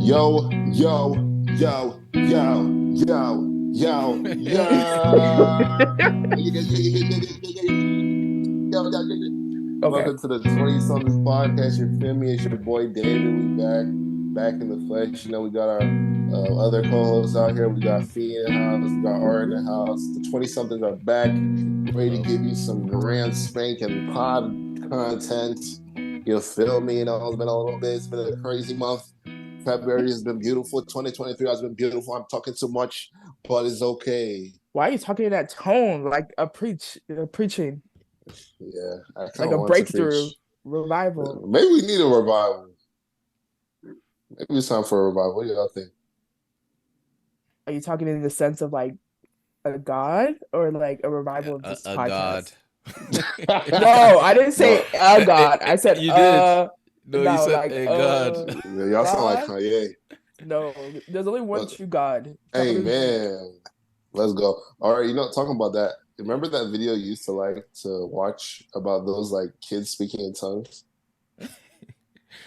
Yo, yo, yo, yo, yo, yo, Okay. Welcome to the 20 somethings podcast. You feel me? It's your boy David. We back in the flesh. You know, we got our other co-hosts out here. We got Fee in the house. We got R in the house. The 20 somethings are back, ready to give you some grand spanking pod content. You feel me? You know, it's been a little bit. It's been a crazy month. February has been beautiful. 2023 has been beautiful. I'm talking too much, but it's okay. Why are you talking in that tone like preaching, Yeah, I kind like of a want to breakthrough preach. revival? Maybe we need a revival. Maybe it's time for a revival. What do y'all think? Are you talking in the sense of like a god or like a revival of this A god. podcast? No, I didn't No, say a god. I said You did. No, you no, said like a god. y'all sound like god. Kanye. No, there's only one But, true God. hey, Capital G. man, let's go. All right, talking about that. Remember that video you used to like to watch about those like kids speaking in tongues?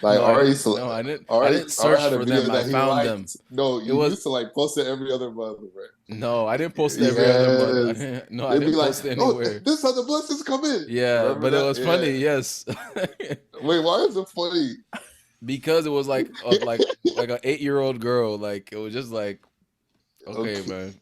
Like No, I Ari, didn't. No, I didn't. I Ari, didn't Ari search had a for video them. I that he found them. liked. No, It you was used to like post it every other month, right? no. I didn't post it every other month. I Yes. didn't. No, I They'd be didn't like, post it "Oh, anywhere. this is how the blessings come in." Yeah, Remember but it that? was funny. Yeah. Yes, Wait, why is it funny? because it was like like an 8-year-old girl. Like it was just like, okay, Okay, man,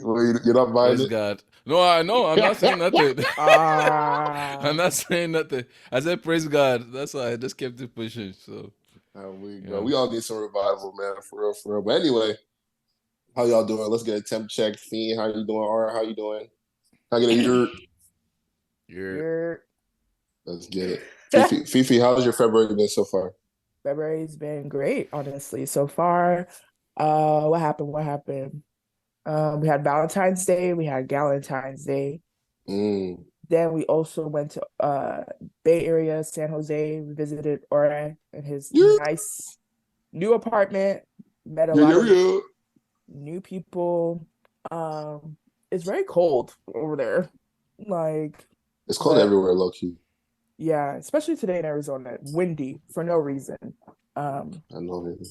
well, you're not buying praise it. God. No, I know. I'm not saying nothing. I'm Ah, not saying nothing. I said praise God. That's why I just kept it pushing. So There we go. yeah. We all need some revival, man, for real, for real. But anyway, how y'all doing? Let's get a temp check. Fiend, how you doing? Art, how you doing? Can I get a your? You're you're Let's get it. Fifi, how's your February been so far? February's been great, honestly, so far. What happened? What happened? We had Valentine's Day, we had Galentine's Day. Mm. Then we also went to Bay Area, San Jose. We visited Ora in his Yeah, nice new apartment, met a yeah, lot yeah, of yeah. new people. Um, it's very cold over there. Like, It's cold but everywhere, low key. yeah, especially today in Arizona, windy for no reason. Um, I know it.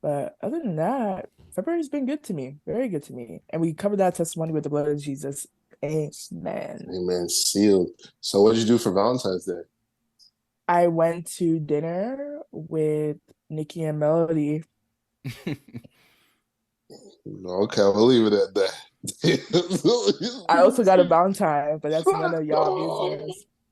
but other than that, February's been good to me, very good to me. And we covered that testimony with the blood of Jesus. Amen. Amen. Sealed. So, what did you do for Valentine's Day? I went to dinner with Nikki and Melody. Okay, we'll leave it at I also got a that. Valentine, but that's none of y'all Oh.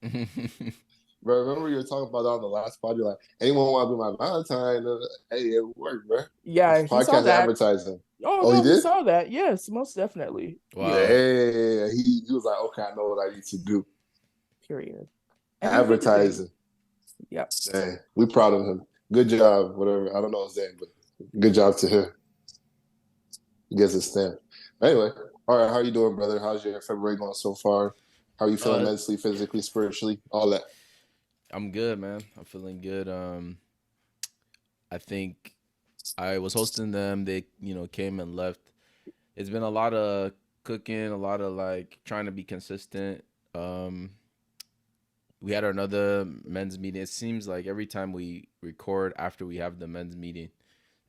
business. Bro, remember you were talking about that on the last pod? You're like, anyone want to be my Valentine? Hey, it worked, bro. It's Yeah, he saw podcast that. advertising. Oh Oh, he no, he did? saw that. Yes, most definitely. wow. Yeah, Yeah, he was like, okay, I know what I need to do. period. And he did it. Advertising. Yep. Hey, we proud of him. Good job, whatever. I don't know his name, but good job to him. He gets his stamp. Anyway, all right, how you doing, brother? How's your February going so far? How are you feeling Uh, mentally, physically, spiritually, all that? I'm good, man. I'm feeling good. I think I was hosting them. They, came and left. It's been a lot of cooking, a lot of like trying to be consistent. Um, we had another men's meeting. It seems like every time we record after we have the men's meeting.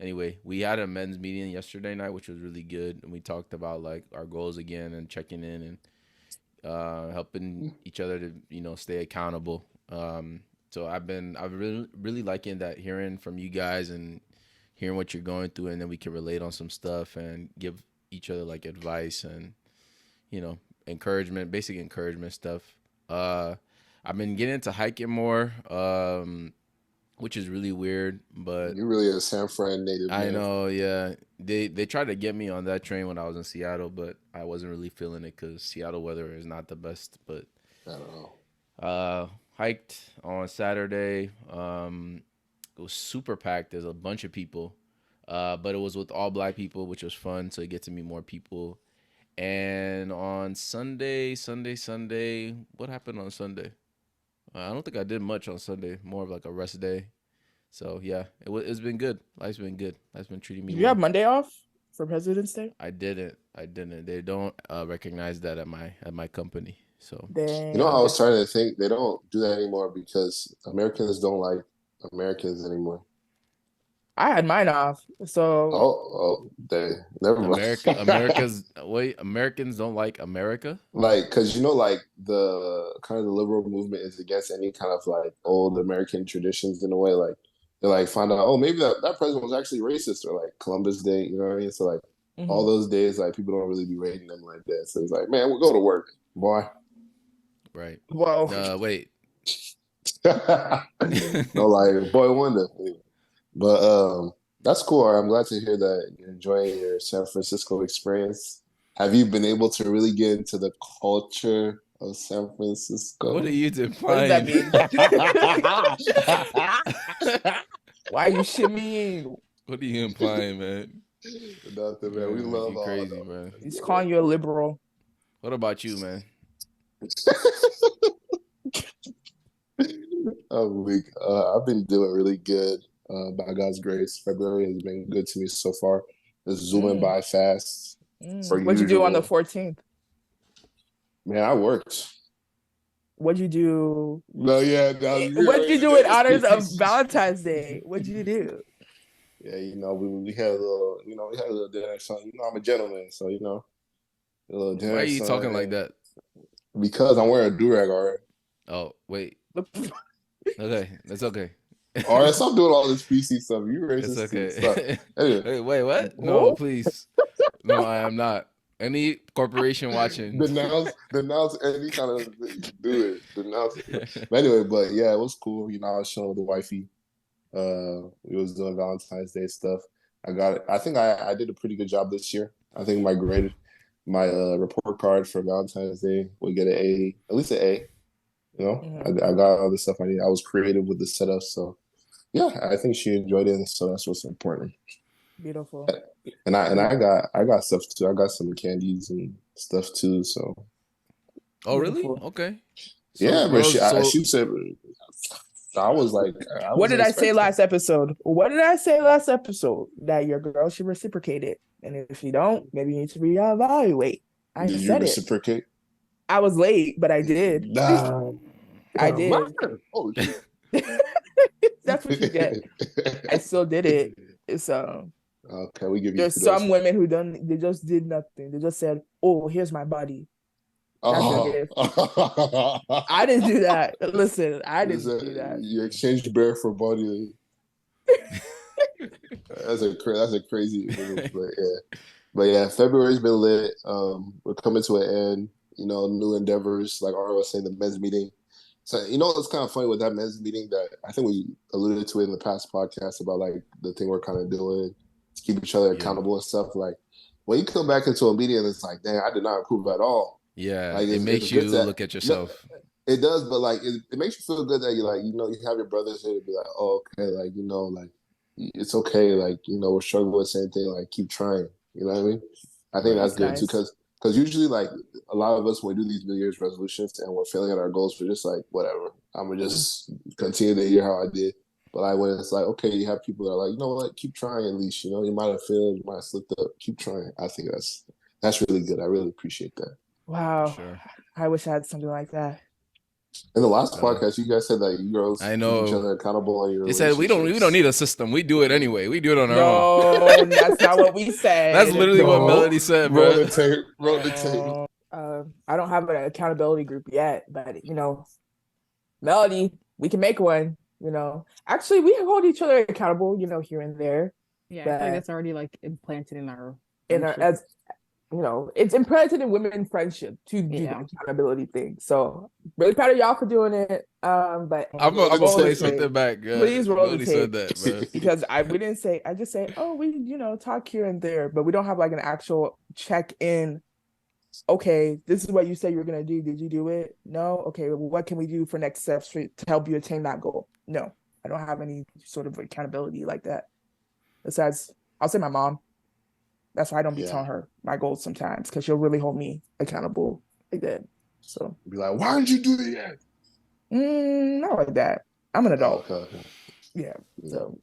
Anyway, we had a men's meeting yesterday night, which was really good, and we talked about like our goals again and checking in and helping each other to stay accountable. So I've really liking that, hearing from you guys and hearing what you're going through, and then we can relate on some stuff and give each other like advice and you know encouragement, basic encouragement stuff. Uh, I've been getting into hiking more, which is really weird, but You really a San Fran native, I man. know, yeah. They tried to get me on that train when I was in Seattle, but I wasn't really feeling it because Seattle weather is not the best. But I don't know. uh, hiked on Saturday. It was super packed. There's a bunch of people, but it was with all black people, which was fun. So you get to meet more people. And on Sunday, what happened on Sunday? I don't think I did much on Sunday. More of like a rest day. So yeah, it's been good. Life's been good. Life's been treating me Did you have well. Monday off for President's Day? I didn't. I didn't. They don't recognize that at my company. So I Damn. was trying to think they don't do that anymore because Americans don't like Americans anymore. I had mine off. So dang, never mind. Americans don't like America. Like, because like the kind of the liberal movement is against any kind of like old American traditions in a way. Like they like find out, oh, maybe that president was actually racist, or like Columbus Day, you know what I mean? So like all mhm. those days, like people don't really be rating them like that. So it's like, man, we'll go to work, boy. Right. Well, Wait. No, like boy wonder. But that's cool. I'm glad to hear that you're enjoying your San Francisco experience. Have you been able to really get into the culture of San What are Francisco? you what does that define? mean? Why are you shimmying? What are you implying, man? Nothing, man. We Yeah, love you all crazy, man. He's calling you a liberal. What about you, man? a week. I've been doing really good. By God's grace, February has been good to me so far. It's zooming Mm, by fast, per What'd you do on the usual. 14th? Man, I worked. What'd you do? No, yeah, no, What'd you do in honors of yeah. Valentine's Day? What'd you do? Yeah, we had a little, we had a little dinner, son. I'm a gentleman, so a little Why are dinner, you son, talking like and that? because I'm wearing a durag, all right. Oh, wait. Okay, that's okay. All right, stop doing all this PC stuff. You It's racist too. Stop. okay. Anyway, Wait, what? No, Oh, please. No, I am not. Any corporation watching. denounce any kind of do it. Denounce it. But anyway, but yeah, it was cool. I was chilling with the wifey. We was doing Valentine's Day stuff. I got it. I think I did a pretty good job this year. I think my report card for Valentine's Day would get an A, at least an A. mhm. I got all the stuff I need. I was creative with the setup, so yeah, I think she enjoyed it, and so that's what's important. Beautiful. And Beautiful. I got stuff too. I got some candies and stuff too. So Oh, really? Beautiful. Okay. So yeah, but girls, so she said I was like I What did wasn't I say expecting. last episode? What did I say last episode? That your girl should reciprocate it. And if you don't, maybe you need to reevaluate. I Did you said it. reciprocate? I was late, but I did. Nah. I did. Oh shit. That's what you get. I still did it. It's Okay, we give you there's some kudos. women who don't they just did nothing. They just said, "Oh, here's my body. That's your Oh. gift." I didn't do that. Listen, I Is didn't that do that. you exchanged bear for body? That's a crazy image, but yeah, February's been lit. We're coming to an end. New endeavors like Ara was saying, the men's meeting. So it's kind of funny with that men's meeting that I think we alluded to it in the past podcast about like the thing we're kind of doing to keep each other yeah. accountable and stuff. Like when you come back into a meeting and it's like, dang, I did not improve at all. Yeah, Like it it's makes good you to look at no, yourself. it does, but like it makes you feel good that you like you have your brothers here to be like, oh okay, like like it's okay, like we're struggling with the same thing, like keep trying. You know what I mean? I think Right. that's That's good too, nice. because usually like a lot of us when we do these New Year's resolutions and we're failing at our goals, we're just like whatever. I'm gonna just continue the year how I did. But like when it's like okay, you have people that are like, you know what, keep trying at least. You might have failed, you might have slipped up, keep trying. I think that's really good. I really appreciate that. For Wow. sure. I wish I had something like that. In the last Uh, podcast, you guys said that you girls I keep each know. other accountable on your They said we don't relationships. need a system. We do it anyway. We do it on our own. No, that's not what we That's said. literally what No, Melody said, roll the bro. tape, roll the tape. No. I don't have an accountability group yet, but Melody, we can make one. Actually, we hold each other accountable. Here and there. Yeah, I feel like That that's already like implanted in our in our friendship. as it's implanted in women friendship to do the Yeah. accountability thing. So really proud of y'all for doing it. But I'm Roll the gonna roll the play tape. tape. something back. Please roll the Melody said tape that, bro. because we didn't say. I just say, oh, we talk here and there, but we don't have like an actual check in. Okay, this is what you said you were gonna do. Did you do it? No. Okay, well, what can we do for next steps to help you attain that goal? No, I don't have any sort of accountability like that. Besides, I'll say my mom. That's why I don't be Yeah, telling her my goals sometimes because she'll really hold me accountable like that. So, be like, why didn't you do it yet? not like that. I'm an Oh, adult. okay. Yeah. Yeah, So,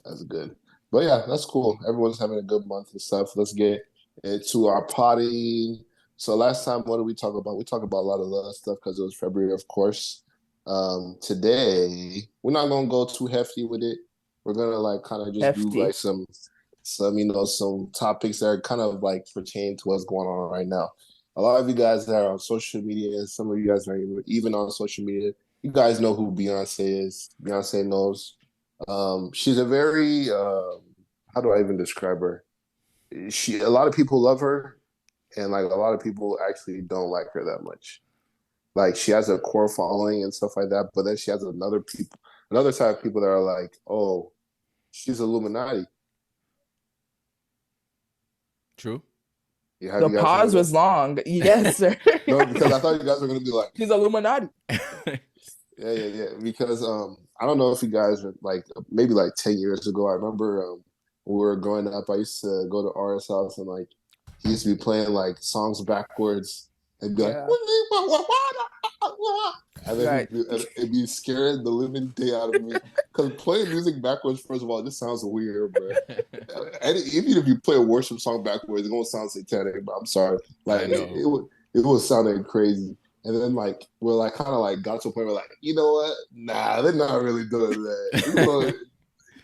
that's good. But yeah, that's cool. Everyone's having a good month and stuff. Let's get into our potty. So last time, what did we talk about? We talked about a lot of other stuff because it was February, of course. Today, we're not gonna go too hefty with it. we're gonna like kind of just do like Hefty. some some topics that are kind of like pertain to what's going on right now. A lot of you guys that are on social media, and some of you guys are even on social media. You guys know who Beyonce is. Beyonce knows. She's a very how do I even describe her? A lot of people love her, and like a lot of people actually don't like her that much. Like she has a core following and stuff like that, but then she has another type of people that are like, oh, she's Illuminati. True. Yeah, have The you guys heard pause that? was long. Yes, sir. No, because I thought you guys were gonna be like, She's Illuminati. yeah. Because I don't know if you guys are like maybe like 10 years ago. I remember when we were growing up, I used to go to R's house and like he used to be playing like songs backwards and be like, Yeah. and then Right. it'd be scaring the living day out of me. Because playing music backwards, first of all, this sounds weird, bro. And even if you play a worship song backwards, it's gonna sound satanic. But I'm sorry, like I know. it was sounding crazy. And then like we're like kind of like got to a point where like, you know what? Nah, they're not really doing that. Even though,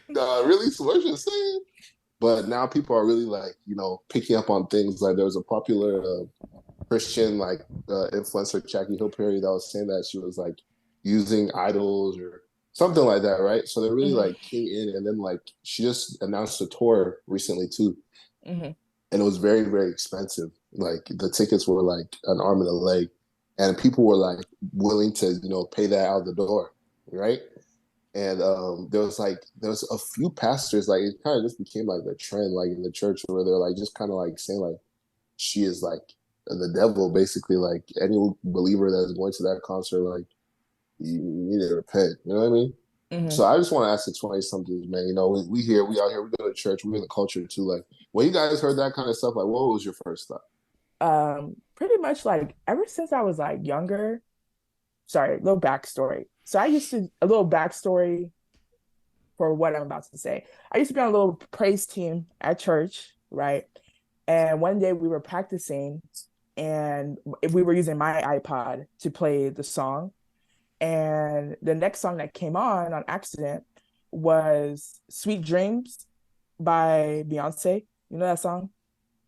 nah, really, so what you're saying? But now people are really like, picking up on things. Like there was a popular Christian like influencer Jackie Hill Perry that was saying that she was like using idols or something like that, right? So they really Mhm. like came in, and then like she just announced a tour recently too, Mhm. and it was very very expensive. Like the tickets were like an arm and a leg, and people were like willing to pay that out the door, right? And there was a few pastors, like it kind of just became like the trend like in the church where they're like just kind of like saying like she is like the devil, basically. Like any believer that's going to that concert, like you need to repent. You know what I mean? Mhm. So I just want to ask the 20 somethings, man. We out here, we go to church, we're in the culture too. Like when you guys heard that kind of stuff, like what was your first thought? Pretty much like ever since I was like younger. Sorry, a little backstory. So I used to a little backstory for what I'm about to say. I used to be on a little praise team at church, right? And one day we were practicing, and if we were using my iPod to play the song, and the next song that came on accident was "Sweet Dreams" by Beyonce. You know that song?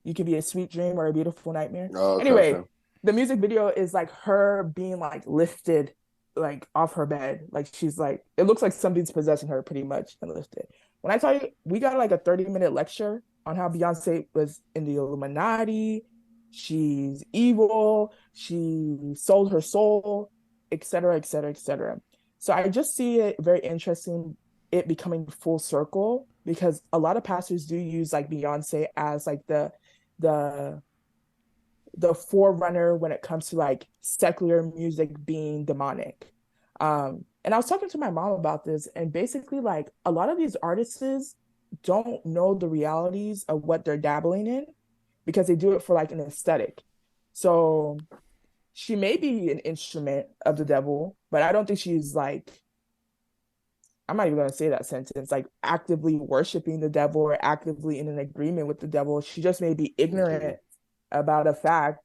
You could be a sweet dream or a beautiful nightmare. Oh, okay, Anyway, okay. the music video is like her being like lifted like off her bed. Like she's like, it looks like something's possessing her pretty much and lifted. When I tell you, we got like a 30-minute lecture on how Beyonce was in the Illuminati, she's evil, she sold her soul, etc., etc., etc. So I just see it very interesting, it becoming full circle because a lot of pastors do use like Beyonce as like the the forerunner when it comes to like secular music being demonic. And I was talking to my mom about this, and basically, like a lot of these artists don't know the realities of what they're dabbling in because they do it for like an aesthetic. So she may be an instrument of the devil, but I don't think she's like, I'm not even going to say that sentence, like actively worshiping the devil or actively in an agreement with the devil. She just may be Mm-hmm. ignorant about a fact.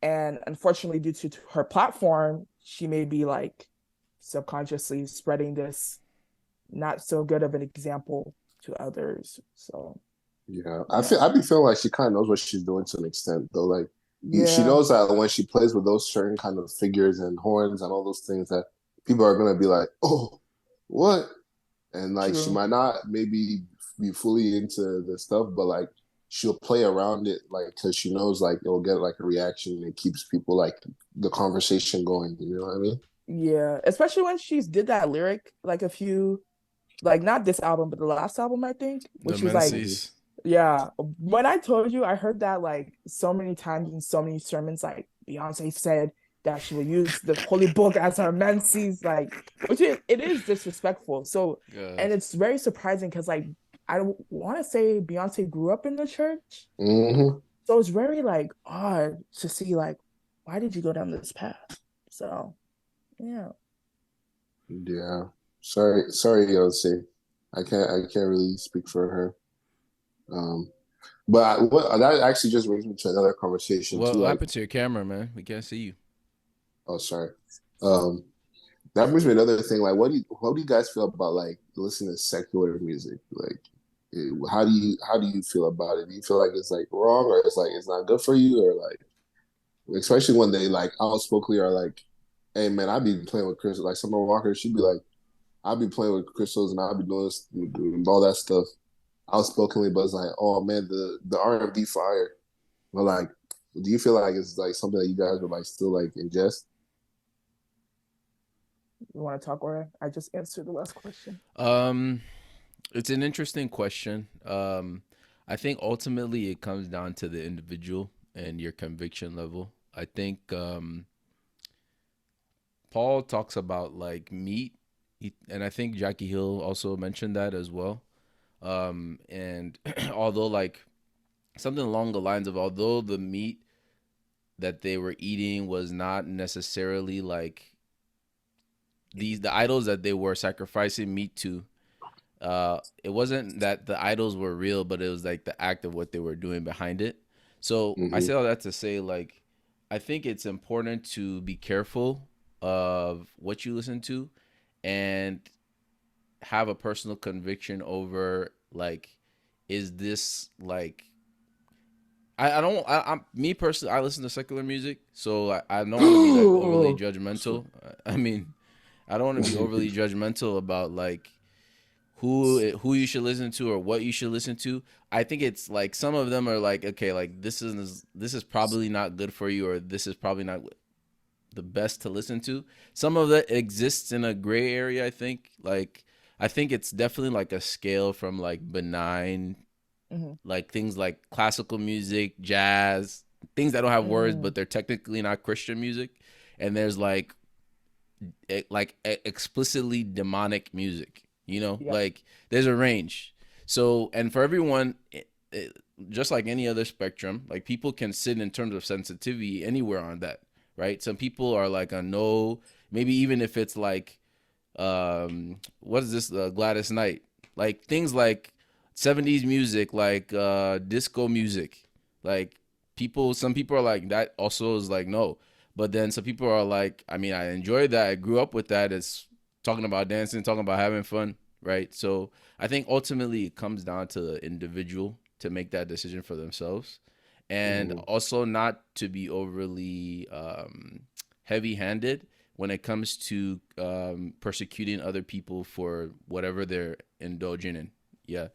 And unfortunately, due to her platform, she may be like subconsciously spreading this not so good of an example to others. So, Yeah, yeah. I be feeling like she kind of knows what she's doing to an extent, though. Like she Yeah, knows that when she plays with those certain kind of figures and horns and all those things, that people are gonna be like, "Oh, what?" And like she true. might not maybe be fully into the stuff, but like she'll play around it, like because she knows like it'll get like a reaction and it keeps people like the conversation going. You know what I mean? Yeah, especially when she's did that lyric like a few, like not this album, but the last album, I think, The which was like, Mm-hmm. Menses. yeah. When I told you, I heard that like so many times in so many sermons, like Beyonce said that she will use the holy book as her menses, like, which it is disrespectful. So, God. and it's very surprising because like I want to say Beyonce grew up in the church, Mm-hmm. so it's very like odd to see like why did you go down this path? So yeah, Yeah. Sorry, Yossi. I can't really speak for her. Um, but that actually just brings me to another conversation too. What Like, happened to your camera, man? We can't see you. oh, sorry. Um, that brings me to another thing. Like, what do you guys feel about like listening to secular music? Like, how do you feel about it? Do you feel like it's like wrong, or it's like it's not good for you, or like especially when they like outspokenly are like, "Hey man, I be playing with crystals." Like Summer Walker, she'd be like, "I be playing with crystals and I be doing this, doing all that stuff." Outspokenly, but it's like, "Oh man, the R&B fire." But like, do you feel like it's like something that you guys would like still like ingest? You want to talk, or I just answered the last question. Um, it's an interesting question. I think ultimately it comes down to the individual and your conviction level. I think Paul talks about like meat, and I think Jackie Hill also mentioned that as well. And although like something along the lines of although the meat that they were eating was not necessarily like the idols that they were sacrificing meat to, it wasn't that the idols were real, but it was like the act of what they were doing behind it. So I Mm-hmm. say all that to say, like, I think it's important to be careful of what you listen to and have a personal conviction over like, is this like I don't I'm me personally I listen to secular music, so I don't want to be like overly So, judgmental. I mean, I don't want to be overly judgmental about like who you should listen to or what you should listen to. I think it's like some of them are like, okay, like this is probably not good for you, or this is probably not the best to listen to. Some of that exists in a gray area, I think. Like I think it's definitely like a scale from like benign, Mm-hmm. like things like classical music, jazz, things that don't have words Mm, but they're technically not Christian music. And there's like explicitly demonic music, yeah. like there's a range. So and for everyone, just like any other spectrum, like people can sit in terms of sensitivity anywhere on that, right? Some people are like a no, maybe even if it's like what is this, Gladys Knight, like things like 70s music, like disco music, like some people are like that also is like no, but then some people are like, I mean, I enjoyed that, I grew up with that, it's talking about dancing, talking about having fun, right? So I think ultimately it comes down to the individual to make that decision for themselves, and mm-hmm. also not to be overly heavy handed when it comes to persecuting other people for whatever they're indulging in. Yeah.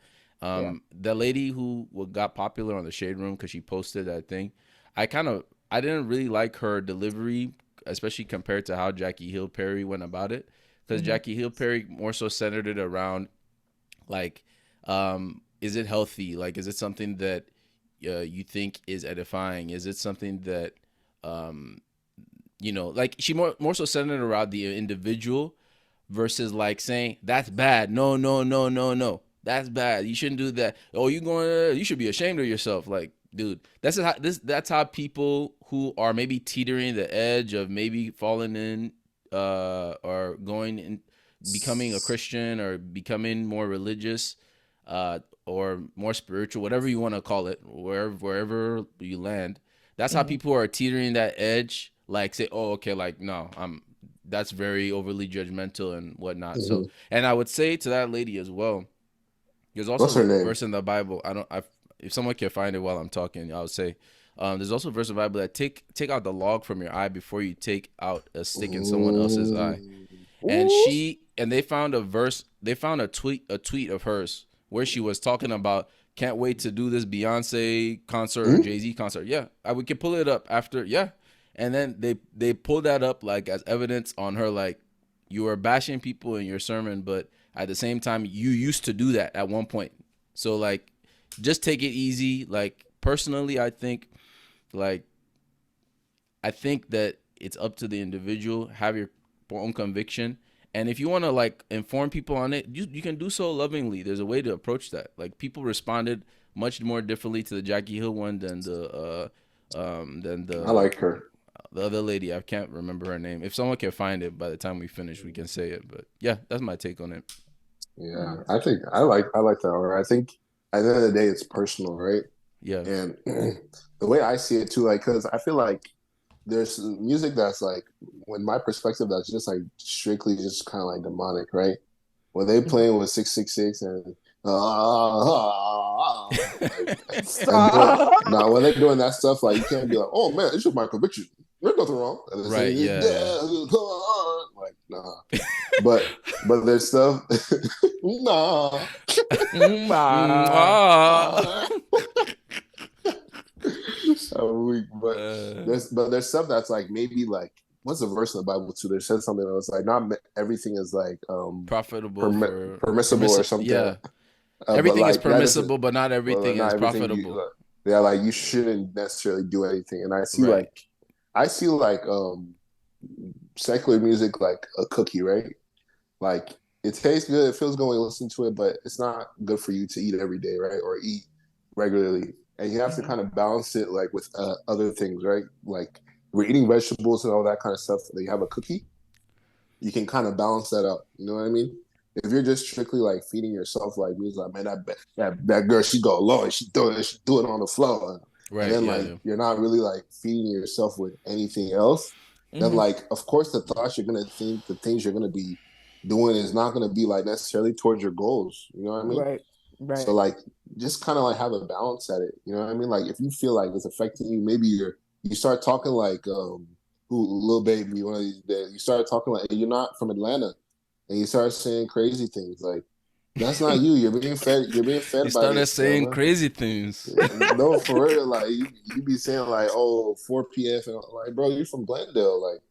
Yeah. The lady who got popular on the Shade Room because she posted that thing, I didn't really like her delivery, especially compared to how Jackie Hill Perry went about it. Because Mm-hmm. Jackie Hill Perry more so centered it around like, is it healthy? Like, is it something that you think is edifying? Is it something that um, like she more so centered around the individual versus like saying that's bad. No, no, no, no, no. That's bad. You shouldn't do that. Oh, you should be ashamed of yourself. Like, dude, that's how people who are maybe teetering the edge of maybe falling in or going in, becoming a Christian or becoming more religious or more spiritual, whatever you want to call it, wherever you land. That's how Mm-hmm. people are teetering that edge. Like say, oh, okay, like no, that's very overly judgmental and whatnot. So, Mm-hmm. and I would say to that lady as well, there's What's also her a name? verse in the Bible. If someone can find it while I'm talking, I would say, there's also a verse in the Bible that take out the log from your eye before you take out a stick in someone else's eye. And Ooh. they found a verse, they found a tweet of hers where she was talking about can't wait to do this Beyonce concert or Mm-hmm. Jay-Z concert. Yeah, we could pull it up after. Yeah. And then they pulled that up like as evidence on her, like you were bashing people in your sermon, but at the same time you used to do that at one point. So like just take it easy. Like personally, like I think that it's up to the individual. Have your own conviction, and if you want to like inform people on it, you can do so lovingly. There's a way to approach that. Like people responded much more differently to the Jackie Hill one than I like her. the other lady. I can't remember her name. If someone can find it by the time we finish, we can say it. But yeah, that's my take on it. Yeah, I think I like that. Or I think at the end of the day, it's personal, right? Yeah. And the way I see it too, like, because I feel like there's music that's like, when my perspective, that's just like strictly just kind of like demonic, right? When they playing with 666 and and then Stop. now when they're doing that stuff, like you can't be like, oh man, it's just my conviction. There's nothing wrong. And they're Right, saying, yeah. like nah. But there's stuff, nah. Ah. I'm weak, but there's stuff that's like maybe like, what's the verse in the Bible too? There says something that was like, not everything is like Profitable for permissible or something. Yeah. But Everything is like that doesn't, permissible, but not well, everything not is everything you profitable. yeah, like you shouldn't necessarily do anything. And Right. I see like secular music like a cookie, right? Like it tastes good, it feels good when you listen to it, but it's not good for you to eat every day, right? Or eat regularly. And you have to kind of balance it like with other things, right? Like we're eating vegetables and all that kind of stuff. Then you have a cookie, you can kind of balance that out. You know what I mean? If you're just strictly like feeding yourself like music, like man, that girl, she go low and she do it on the floor, and Right. then Yeah. like Yeah. you're not really like feeding yourself with anything else. Then like of course the thoughts you're gonna think, the things you're gonna be doing is not gonna be like necessarily towards your goals. You know what I mean? Right. So Right. like just kind of like have a balance at it. You know what I mean? Like if you feel like it's affecting you, maybe you start talking like Lil Baby one of these days. You start talking like, hey, you're not from Atlanta, and you start saying crazy things like that's not you. You're being fed. You're being You fed by started this, saying man. crazy things. No, for real. Like you be saying like, oh, 4 p.m. and like, bro, you're from Glendale. Like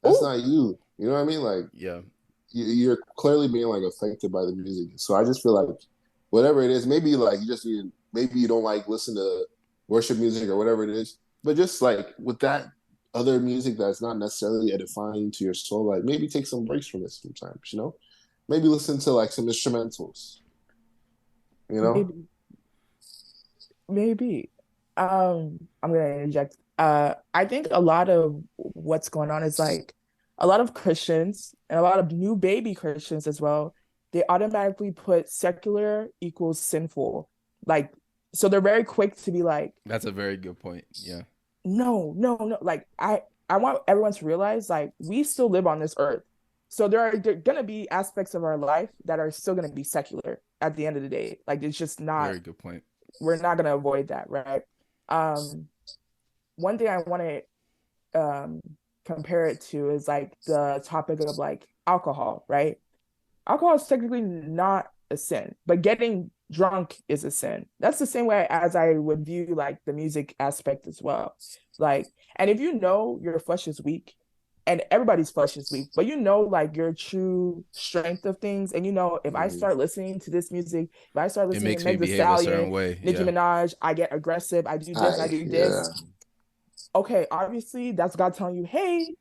that's Oh, not you. You know what I mean? Like Yeah. you're clearly being like affected by the music. So I just feel like whatever it is, maybe like you just need, maybe you don't like listen to worship music or whatever it is, but just like with that other music that's not necessarily edifying to your soul, like maybe take some breaks from it sometimes, you know? Maybe listen to like some instrumentals, you know? maybe. Maybe. I'm gonna interject. I think a lot of what's going on is like a lot of Christians and a lot of new baby Christians as well, they automatically put secular equals sinful. Like, so they're very quick to be like, That's a very good point. Yeah. no, no, no. Like I want everyone to realize like we still live on this earth. So there gonna be aspects of our life that are still gonna be secular at the end of the day. Like it's just not, Very good point. we're not gonna avoid that, right? Um, one thing I want to compare it to is like the topic of like alcohol, right? Alcohol is technically not a sin, but getting drunk is a sin. That's the same way as I would view like the music aspect as well. Like, and if you know your flesh is weak, and everybody's flesh is weak, but you know like your true strength of things, and you know if I Mm-hmm. start listening to this music, if I start It listening to makes me Meg Thee behave a certain Stallion, way. Nicki Yeah. Minaj, I get aggressive, I do this, I do Yeah. this. Okay, obviously that's God telling you, hey,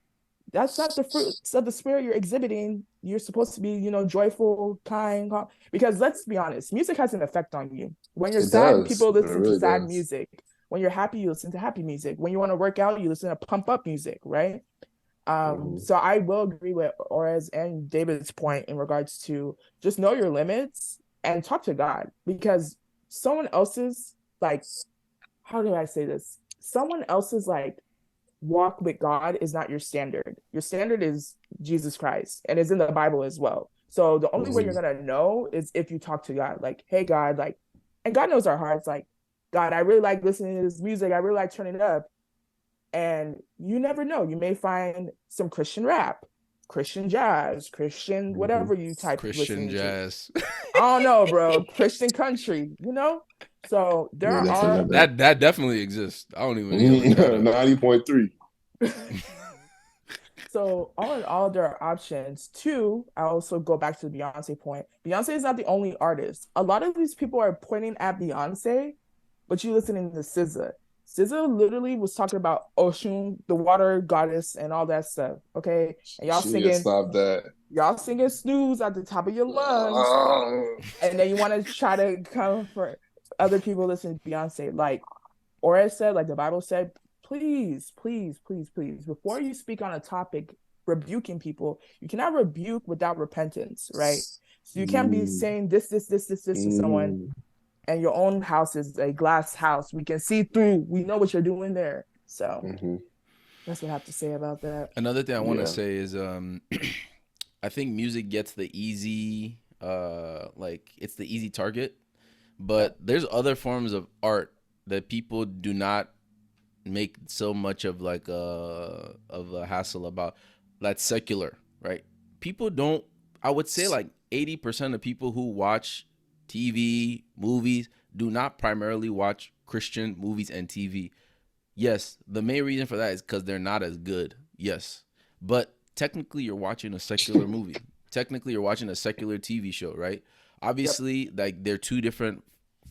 that's not the fruits of the spirit you're exhibiting. You're supposed to be, you know, joyful, kind, calm. Because let's be honest, music has an effect on you. When you're It sad, does. people It listen to really sad does. music. When you're happy, you listen to happy music. When you want to work out, you listen to pump up music, right? Mm-hmm. So I will agree with Orez and David's point in regards to just know your limits and talk to God, because someone else's like, how do I say this? Someone else's like walk with God is not your standard. Your standard is Jesus Christ, and it's in the Bible as well. So the only way you're Mm-hmm. gonna know is if you talk to God, like, hey God, like, and God knows our hearts, like, God, I really like listening to this music, I really like turning it up. And you never know. You may find some Christian rap, Christian jazz, Christian Mm-hmm. whatever you type Christian listening to. jazz. I don't know, bro. Christian country, you know? So Yeah, there definitely are got that. That definitely exists. I don't even need to look that up. 90.3. so all in all, there are options. Two, I also go back to the Beyonce point. Beyonce is not the only artist. A lot of these people are pointing at Beyonce, but you listening to SZA. SZA literally was talking about Oshun, the water goddess, and all that stuff. Okay, and She need to stop that. y'all singing snooze at the top of your lungs, and then you want to try to come for other people listening to Beyonce. Like Ora said, like the Bible said, please, please, please, please, before you speak on a topic rebuking people, you cannot rebuke without repentance, right? So you can't be Mm, saying this to someone, mm. and your own house is a glass house. We can see through. We know what you're doing there. So Mm-hmm. That's what I have to say about that. Another thing I want to Yeah. say is I think music gets the easy like it's the easy target, Yep. but there's other forms of art that people do not make so much of like a hassle about. That's secular, right? People don't, I would say like 80% of people who watch TV movies do not primarily watch Christian movies and TV. Yes, the main reason for that is because they're not as good. Yes. But technically, you're watching a secular movie. Technically, you're watching a secular TV show, right? Yep. Obviously, like they're two different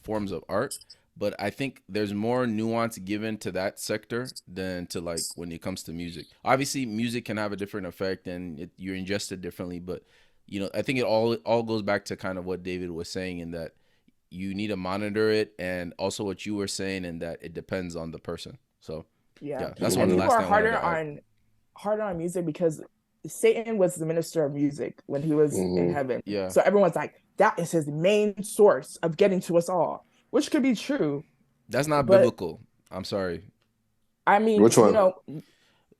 forms of art, but I think there's more nuance given to that sector than to like when it comes to music. Obviously, music can have a different effect and you're ingested differently, but I think it all goes back to kind of what David was saying in that you need to monitor it, and also what you were saying in that it depends on the person. So Yeah. yeah, that's And one Mhm. people last are thing I wanted to add. harder on music because Satan was the minister of music when he was in Mhm. heaven. Yeah, So everyone's like, that is his main source of getting to us all, which could be true. that's not But biblical. I'm sorry. I mean, Which one? No,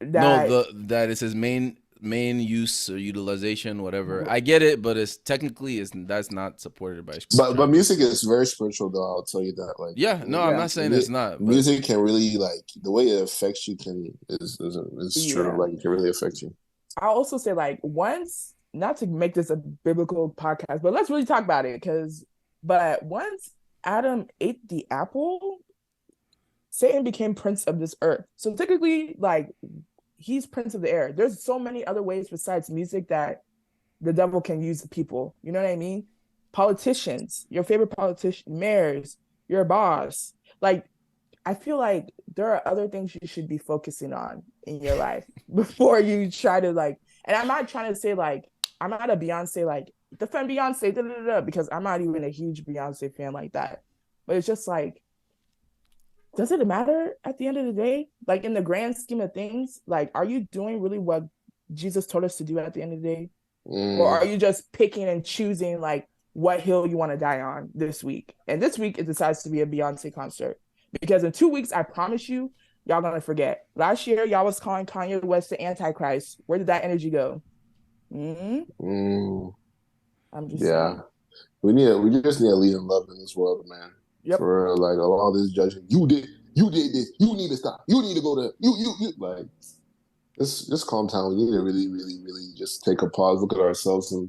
that that is his main use or utilization, whatever. I get it, but it's technically is that's not supported by But scripture. music is very spiritual, though. I'll tell you that. Like, Yeah, no, I'm yeah, not saying it's not, but music can really like the way it affects you can is true. yeah. Like, it can really affect you. I'll also say like once, not to make this a biblical podcast, but let's really talk about it but once Adam ate the apple, Satan became prince of this earth. So technically, like he's prince of the air. There's so many other ways besides music that the devil can use people. You know what I mean? Politicians, your favorite politician, mayors, your boss. Like I feel like there are other things you should be focusing on in your life before you try to like. And I'm not trying to say like I'm not a Beyonce like defend Beyonce da, da, da, da, because I'm not even a huge Beyonce fan like that. But it's just like, does it matter at the end of the day? Like in the grand scheme of things, like are you doing really what Jesus told us to do at the end of the day? Or Mm, are you just picking and choosing like what hill you want to die on this week? And this week it decides to be a Beyonce concert. Because in 2 weeks, I promise you, y'all gonna forget. Last year, y'all was calling Kanye West the Antichrist. Where did that energy go? Mm-hmm. mm, I'm just yeah, saying. we just need to lead in love in this world, man. Yep. For like all this judging, you did this, you need to stop, you need to go to you like just calm down. We need to really, really, really just take a pause, look at ourselves, and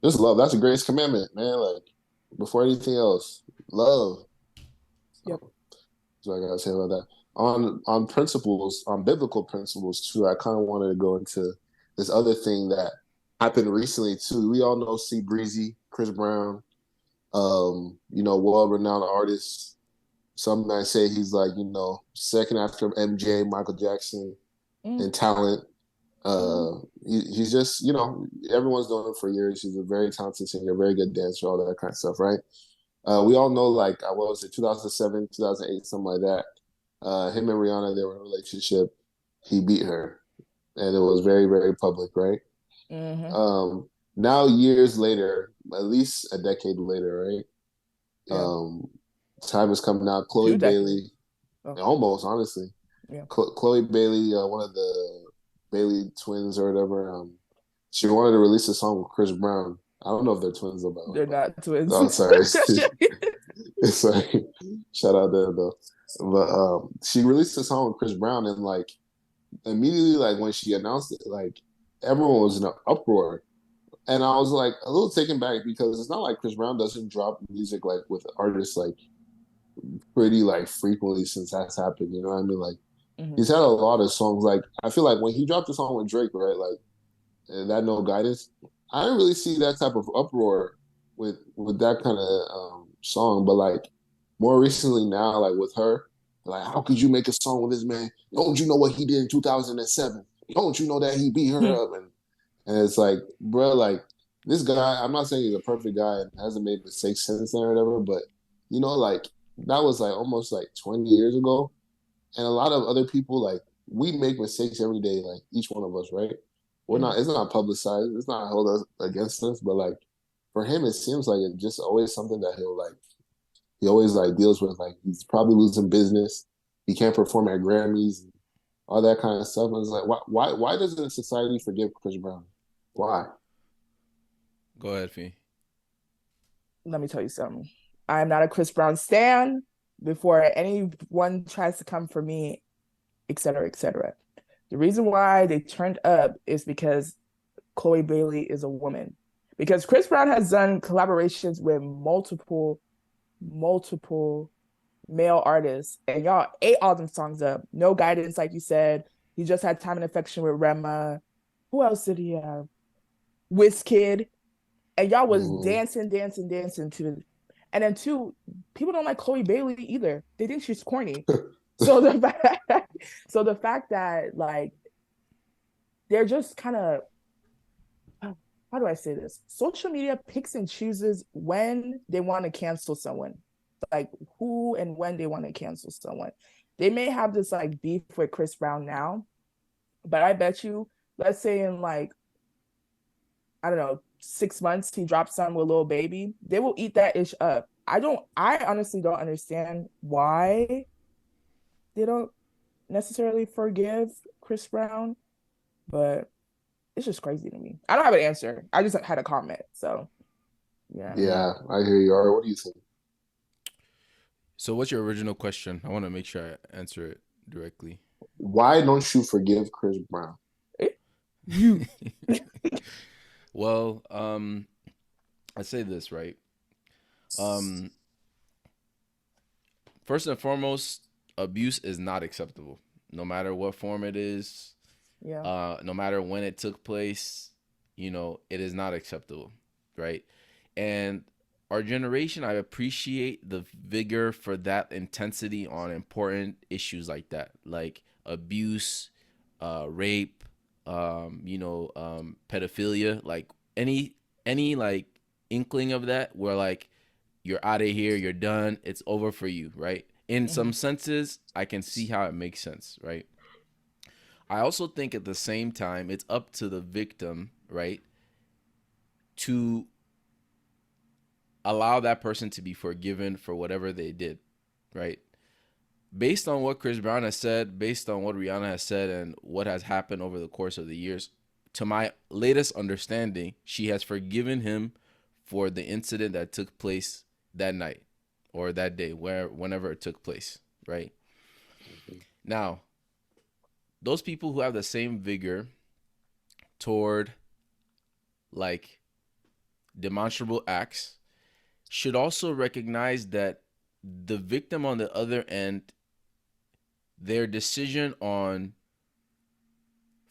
just love. That's the greatest commandment, man. Like before anything else, love. Yep. So, so I gotta say about that. On principles, on biblical principles too. I kind of wanted to go into this other thing that happened recently too. We all know C Breezy, Chris Brown, well-renowned artist. Some might say he's like, second after MJ, Michael Jackson Mm-hmm. in talent. Mm-hmm. He's just, everyone's known him for years. He's a very talented singer, very good dancer, all that kind of stuff, right? We all know, like, what was it, 2007, 2008, something like that. Him and Rihanna, they were in a relationship. He beat her, and it was very, very public, right? Mm-hmm. Now, years later, at least a decade later, right? Yeah. Time is coming out. Chloe 2 decades. Bailey, Oh, almost, honestly. yeah. Chloe Bailey, one of the Bailey twins or whatever, she wanted to release a song with Chris Brown. I don't know if they're twins though, by the way, They're but not twins. oh, sorry. Sorry. Shout out there though. But she released a song with Chris Brown, and like immediately, like when she announced it, like everyone was in an uproar. And I was like a little taken back because it's not like Chris Brown doesn't drop music like with artists like pretty like frequently since that's happened. You know what I mean? Like Mm-hmm. he's had a lot of songs. Like I feel like when he dropped the song with Drake, right? Like that No Guidance, I didn't really see that type of uproar with that kind of song. But like more recently now, like with her, like how could you make a song with this man? Don't you know what he did in 2007? Don't you know that he beat her up? And it's like, bro, like this guy. I'm not saying he's a perfect guy and hasn't made mistakes since then or whatever, but like that was like almost like 20 years ago, and a lot of other people like we make mistakes every day, like each one of us, right? We're Mm-hmm. not. It's not publicized. It's not held against us. But like for him, it seems like it's just always something that he always like deals with. Like he's probably losing business. He can't perform at Grammys. all that kind of stuff. And it's like, why doesn't society forgive Chris Brown? Why? Go ahead, Fee. Let me tell you something. I am not a Chris Brown stan. Before anyone tries to come for me, et cetera, et cetera. The reason why they turned up is because Chloe Bailey is a woman. Because Chris Brown has done collaborations with multiple male artists, and y'all ate all them songs up. No Guidance, like you said. He just had Time and Affection with Rema. Who else did he have? Wizkid. And y'all was dancing to it. And then two, people don't like Chloe Bailey either. They think she's corny. So the fact that like they're just kind of, how do I say this? Social media picks and chooses when they want to cancel someone, like who and when they want to cancel someone. They may have this like beef with Chris Brown now, but I bet you, let's say in like, I don't know, 6 months, he drops something with Lil Baby, they will eat that ish up. I honestly don't understand why they don't necessarily forgive Chris Brown, but it's just crazy to me. I don't have an answer. I just had a comment. So, yeah. Yeah, I hear you. All right, what do you think? So what's your original question? I want to make sure I answer it directly. Why don't you forgive Chris Brown? You. Well, I say this, right? First and foremost, abuse is not acceptable, no matter what form it is. Yeah. No matter when it took place, it is not acceptable, right? And our generation, I appreciate the vigor for that intensity on important issues like that, like abuse, rape, pedophilia, like any like inkling of that, where like you're out of here, you're done, it's over for you, right? In some senses, I can see how it makes sense, right? I also think at the same time, it's up to the victim, right, to allow that person to be forgiven for whatever they did, right? Based on what Chris Brown has said, based on what Rihanna has said, and what has happened over the course of the years, to my latest understanding, she has forgiven him for the incident that took place that night or that day, whenever it took place, right? Now, those people who have the same vigor toward like demonstrable acts should also recognize that the victim on the other end, their decision on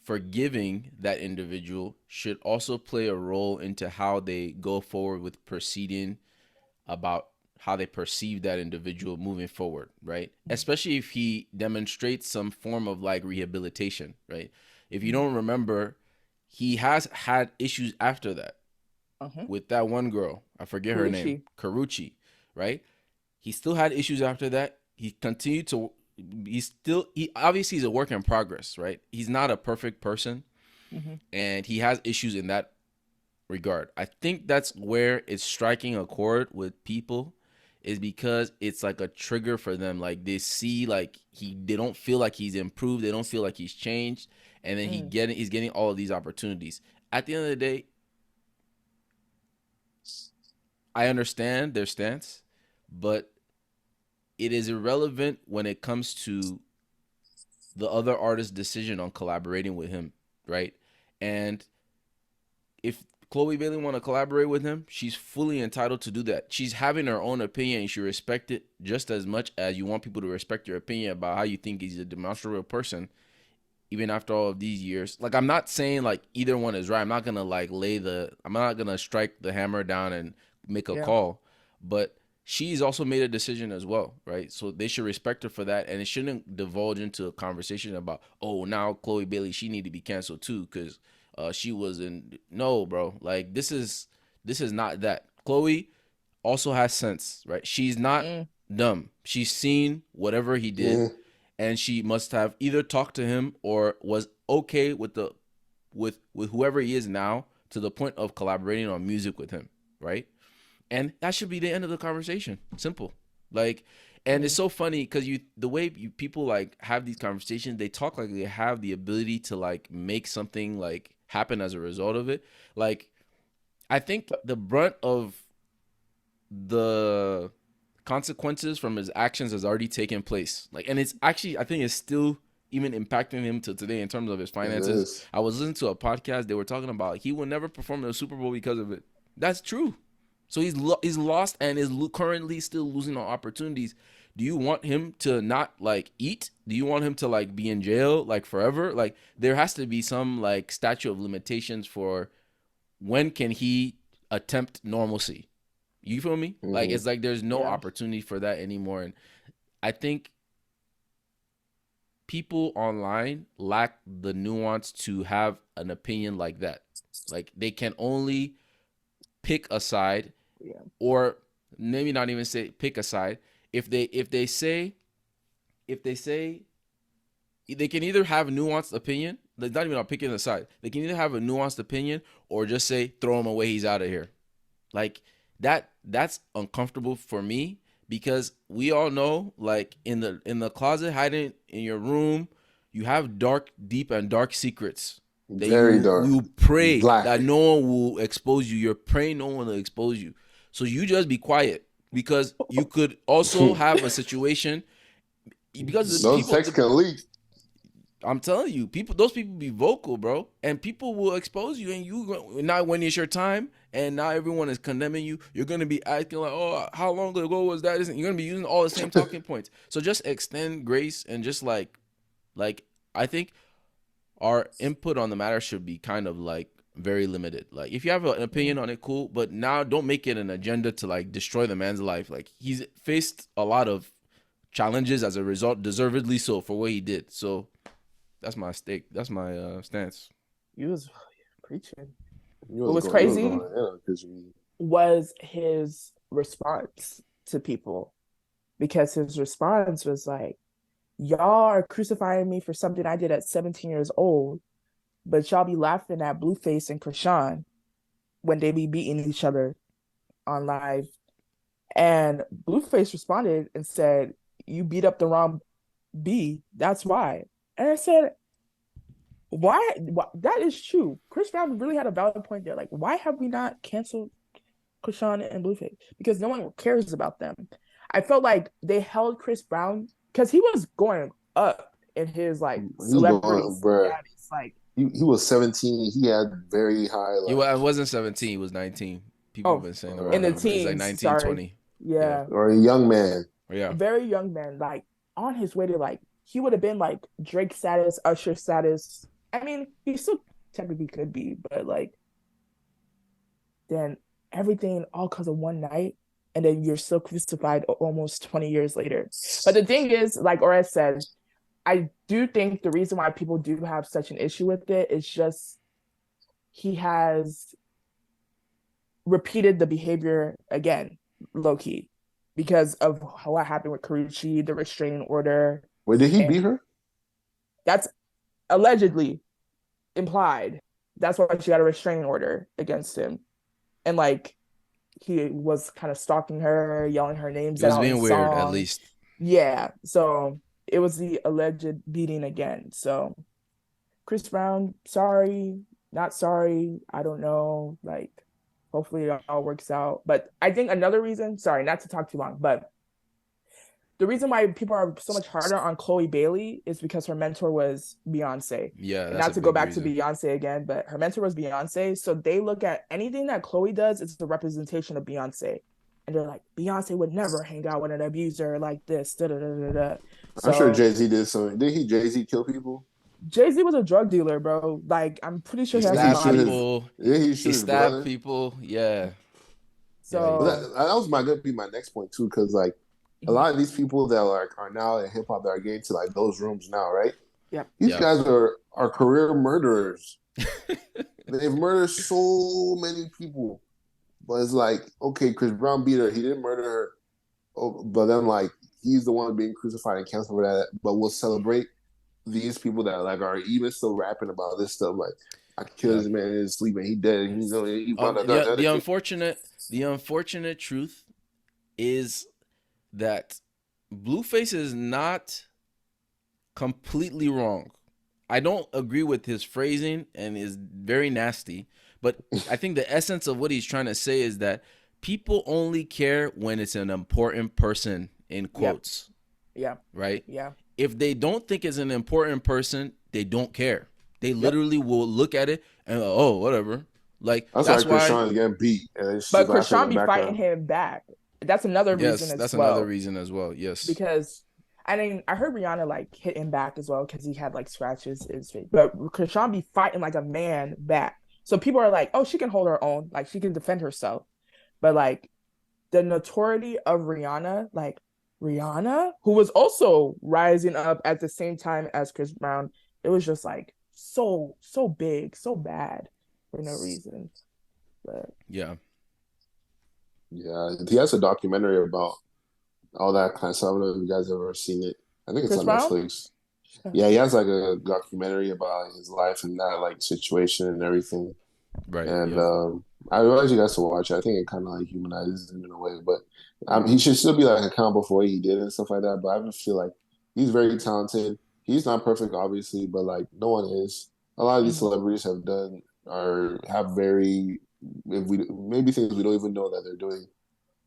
forgiving that individual should also play a role into how they go forward with proceeding about how they perceive that individual moving forward, right? Especially if he demonstrates some form of like rehabilitation, right? If you don't remember, he has had issues after that with that one girl. I forget her name. Karuchi, right? He still had issues after that. He continued to, he obviously is a work in progress, right? He's not a perfect person, and he has issues in that regard. I think that's where it's striking a chord with people, is because it's like a trigger for them. Like they see like they don't feel like he's improved, they don't feel like he's changed, and then he's getting all of these opportunities. At the end of the day, I understand their stance, but it is irrelevant when it comes to the other artist's decision on collaborating with him, right? And if Chloe Bailey want to collaborate with him, she's fully entitled to do that. She's having her own opinion, and she respect it just as much as you want people to respect your opinion about how you think he's a demonstrable person, even after all of these years. Like, I'm not saying like either one is right. I'm not gonna like I'm not gonna strike the hammer down and make a call, but she's also made a decision as well, right? So they should respect her for that, and it shouldn't divulge into a conversation about, oh, now Chloe Bailey, she need to be canceled too because she was in. No, bro. Like this is not that. Chloe also has sense, right? She's not dumb. She's seen whatever he did, and she must have either talked to him or was okay with with whoever he is now, to the point of collaborating on music with him, right? And that should be the end of the conversation. Simple. Like, And it's so funny because the way people like have these conversations, they talk like they have the ability to like make something like happen as a result of it. Like, I think the brunt of the consequences from his actions has already taken place. Like, and it's actually, I think it's still even impacting him to today in terms of his finances. I was listening to a podcast, they were talking about he will never perform in the Super Bowl because of it. That's true. So he's lost and is currently still losing on opportunities. Do you want him to not like eat? Do you want him to like be in jail like forever? Like, there has to be some like statute of limitations for when can he attempt normalcy. You feel me? Mm-hmm. Like, it's like there's no opportunity for that anymore. And I think people online lack the nuance to have an opinion like that. Like, they can only pick a side, or maybe not even say pick a side. If they say they can either have a nuanced opinion, like not even on picking a side. They can either have a nuanced opinion or just say throw him away, he's out of here. Like, that's uncomfortable for me, because we all know, like, in the closet, hiding in your room, you have deep and dark secrets. Very dark. You pray Black. that no one will expose you. You're praying no one will expose you. So you just be quiet, because you could also have a situation, because those texts can leak. I'm telling you, those people be vocal, bro, and people will expose you, and not when it's your time, and now everyone is condemning you. You're gonna be acting like, oh, how long ago was that? You're gonna be using all the same talking points. So just extend grace and just like I think our input on the matter should be kind of like very limited. Like, if you have an opinion on it, cool, but now don't make it an agenda to like destroy the man's life. Like, he's faced a lot of challenges as a result, deservedly so, for what he did. So that's my stake. That's my stance. You was preaching. What was crazy was his response to people, because his response was like, y'all are crucifying me for something I did at 17 years old, but y'all be laughing at Blueface and Krishan when they be beating each other on live. And Blueface responded and said, you beat up the wrong B, that's why. And I said, why? That is true. Chris Brown really had a valid point there. Like, why have we not canceled Krishan and Blueface? Because no one cares about them. I felt like they held Chris Brown because he was going up in his like celebrity status. Like, he was 17. He had very high. Like, it wasn't 17. He was 19. People have been saying the wrong in the number. teens, It's like 19, 20. Yeah. Or a young man. Yeah. A very young man, like on his way to like, he would have been like Drake status, Usher status. I mean, he still technically could be, but like, then everything all because of one night, and then you're still crucified almost 20 years later. But the thing is, like Orez said, I do think the reason why people do have such an issue with it is just he has repeated the behavior again, low-key, because of what happened with Karrueche, the restraining order. Wait, did he beat her? That's allegedly implied. That's why she got a restraining order against him. And like, he was kind of stalking her, yelling her names out. It was being weird, at least. Yeah. So it was the alleged beating again. So Chris Brown, sorry, not sorry. I don't know. Like, hopefully it all works out. But I think another reason, sorry, not to talk too long, but the reason why people are so much harder on Chloe Bailey is because her mentor was Beyonce. Yeah, and not to go back to Beyonce again, but her mentor was Beyonce. So they look at anything that Chloe does as a representation of Beyonce. And they're like, Beyonce would never hang out with an abuser like this. Da, da, da, da, da. So, I'm sure Jay-Z did something. Did Jay-Z kill people? Jay-Z was a drug dealer, bro. Like, I'm pretty sure he stabbed people. He stabbed people. Yeah. So that was gonna be my next point too, because like, a lot of these people that are now in hip hop that are getting to like those rooms now, right? Yeah. These guys are career murderers. They've murdered so many people. But it's like, okay, Chris Brown beat her. He didn't murder her. Oh, but then like, he's the one being crucified and canceled for that. But we'll celebrate these people that like are even still rapping about this stuff. Like, I killed this man in his sleep and he dead. The unfortunate truth is that Blueface is not completely wrong. I don't agree with his phrasing and is very nasty, but I think the essence of what he's trying to say is that people only care when it's an important person in quotes, Yeah. right? Yeah. If they don't think it's an important person, they don't care. They Yep. literally will look at it and oh, whatever. Like That's that's like why. Krishan getting beat, and she's But laughing in Krishan the be fighting background. him back. That's another reason Yes, as that's another well. reason as well. Yes. Because I mean, I heard Rihanna like hit him back as well because he had like scratches in his face. But Krishan be fighting like a man back. So people are like, oh, she can hold her own. Like she can defend herself. But like the notoriety of Rihanna, like Rihanna, who was also rising up at the same time as Chris Brown, it was just like so big, so bad for no reason. But Yeah. Yeah, he has a documentary about all that kind of stuff. I don't know if you guys ever seen it. I think it's Chris on Brown? Netflix. Yeah, he has like a documentary about his life and that like situation and everything. Right. And Yep. I advise you guys to watch it. I think it kind of like humanizes him in a way, but he should still be like accountable for what he did and stuff like that. But I just feel like he's very talented. He's not perfect, obviously, but like no one is. A lot of these Mhm. celebrities have done or have very if we maybe things we don't even know that they're doing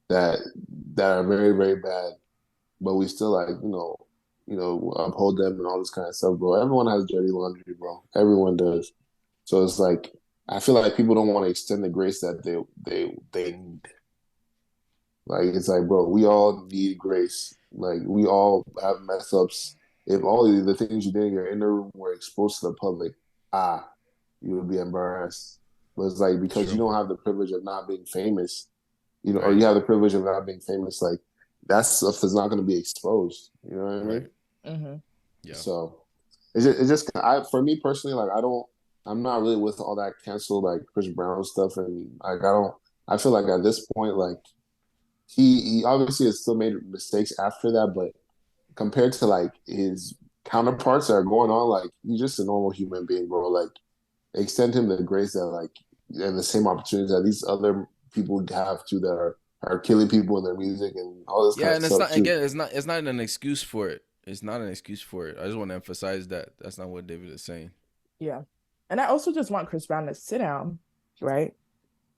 that that are very very bad, but we still like uphold them and all this kind of stuff, bro. Everyone has dirty laundry, bro. Everyone does. So it's like I feel like people don't want to extend the grace that they need. Like it's like, bro, we all need grace. Like we all have mess ups. If all of the things you did in your inner room were exposed to the public, you would be embarrassed. But it's like It's because you true. don't have the privilege of not being famous, or Right. you have the privilege of not being famous, like that stuff is not going to be exposed. You know what I mean? Right. Mhm. Yeah. So for me personally, like I'm not really with all that cancel like Chris Brown stuff, and like I feel like at this point, like he obviously has still made mistakes after that, but compared to like his counterparts that are going on, like he's just a normal human being, bro. Like extend him the grace that like and the same opportunities that these other people have too that are killing people in their music and all this kind Yeah, of and it's stuff not too. again. It's not an excuse for it. It's not an excuse for it. I just want to emphasize that that's not what David is saying. Yeah. And I also just want Chris Brown to sit down, right?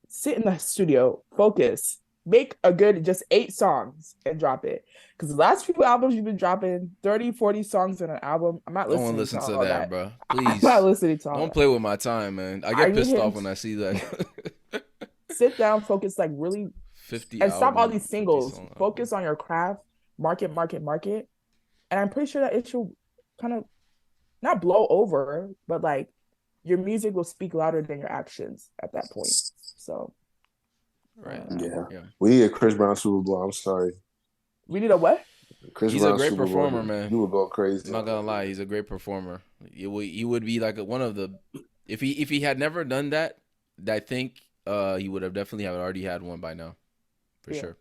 Sit in the studio, focus, make a good just 8 songs and drop it. Because the last few albums you've been dropping 30, 40 songs in an album. I'm not No one listening to listen to all that, that. bro. I'm not Please listening to all don't that. play with my time, man. I I get need pissed him off when I see that. sit down, focus, like really, 50 and stop all album, these 50 singles. song album. Focus on your craft, market, market, market. And I'm pretty sure that it should kind of not blow over, but like your music will speak louder than your actions at that point. So Right. Yeah, Yeah. we need a Chris Brown Super Bowl. I'm sorry, we need a what? Chris He's a Brown great Super Bowl. performer, man. You would go I'm crazy not on gonna that. lie, he's a great performer. He would be like one of the if he had never done that, I think he would have definitely have already had one by now. For Yeah. sure.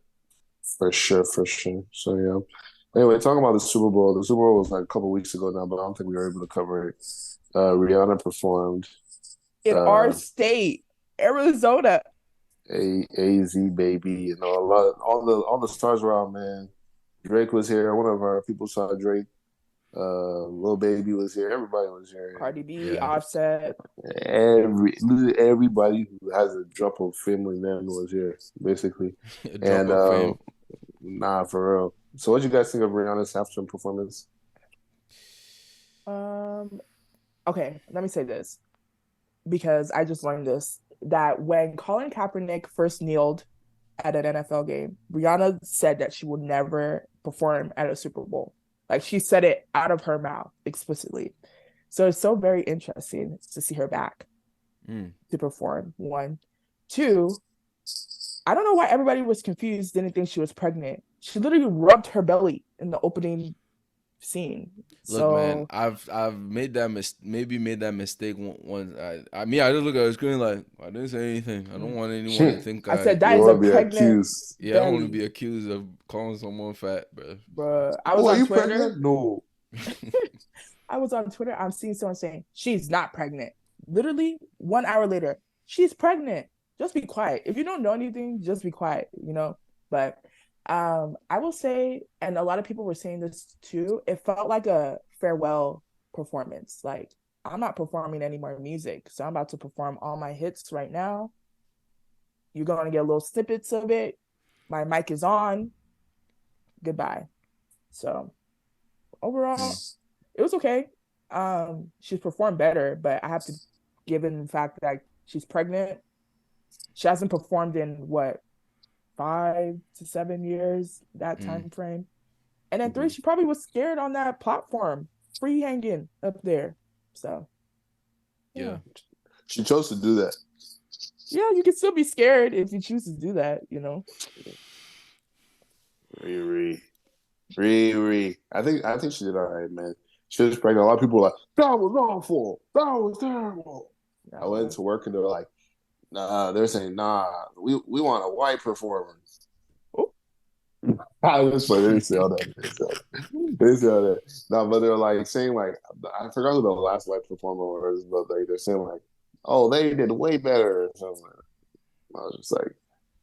For sure, for sure. So yeah. Anyway, talking about the Super Bowl. The Super Bowl was like a couple weeks ago now, but I don't think we were able to cover it. Rihanna performed. In our Uh, state, Arizona. AZ baby, a lot, all the stars were out, man. Drake was here. One of our people saw Drake. Lil Baby was here. Everybody was here. Cardi B, Yeah. Offset. Literally everybody who has a drop of family man was here, basically. A drop And of fame. nah, for real. So, what do you guys think of Rihanna's halftime performance? Um, okay, let me say this because I just learned this that when Colin Kaepernick first kneeled at an NFL game, Rihanna said that she would never perform at a Super Bowl. Like she said it out of her mouth explicitly. So it's so very interesting to see her back to perform. One, two, I don't know why everybody was confused, didn't think she was pregnant. She literally rubbed her belly in the opening scene. Look, man, So I've maybe made that mistake once. I just look at the screen like I didn't say anything. I don't want anyone to think I said You that is a want to be pregnant accused? yeah, I don't want to belly, be accused of calling someone fat, bro. bro. Oh, are you pregnant? No. I was on Twitter. I'm seeing someone saying she's not pregnant. Literally 1 hour later, she's pregnant. Just be quiet. If you don't know anything, just be quiet. But I will say, and a lot of people were saying this too, it felt like a farewell performance. Like, I'm not performing any more music, so I'm about to perform all my hits right now. You're going to get little snippets of it. My mic is on. Goodbye. So overall, it was okay. She's performed better, but I have to, given the fact that she's pregnant, she hasn't performed in what, 5 to 7 years, that time frame. And then three, she probably was scared on that platform, free hanging up there. So Yeah. She chose to do that. yeah, you can still be scared if you choose to do that, you know. Riri. I think she did all right, man. She was pregnant. A lot of people were like, that was awful. That was terrible. I went to work and they were like, nah, they're saying, nah, we want a white performer. Oh. I was like, they didn't say all that. They didn't say all that. No, but they're like saying like, I forgot who the last white performer was, but like they're saying like, oh, they did way better or something. I was just like,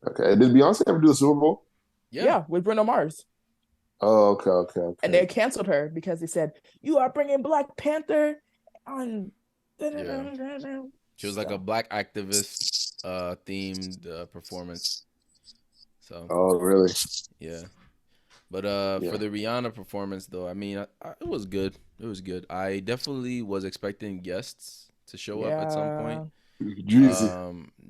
okay. Did Beyonce ever do the Super Bowl? Yeah, with Bruno Mars. Oh, okay. And they canceled her because they said, you are bringing Black Panther on. Yeah. She was like a black activist themed performance. So. Oh, really? Yeah. But for the Rihanna performance, though, I mean, it was good. It was good. I definitely was expecting guests to show up at some point.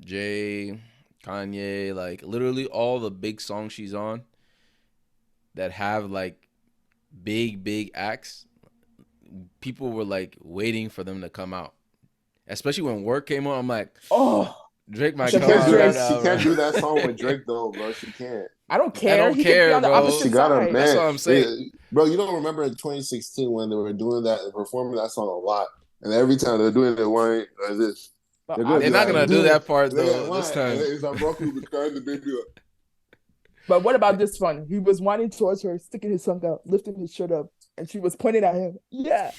Jay, Kanye, like literally all the big songs she's on that have like big acts. People were like waiting for them to come out, especially when Work came on. I'm like, oh, Drake might she come can't out do right that. now. She can't do that song with Drake though, bro. She can't. I don't care. I don't he care, can be on the bro. opposite She got her side. man. That's what I'm saying, bro. You don't remember in 2016 when they were doing that, performing that song a lot, and every time they're doing it, like this. But They're not gonna do that part though this time. And it's like Brocky will be crying the baby up. But what about this one? He was whining towards her, sticking his tongue out, lifting his shirt up, and she was pointing at him. Yeah.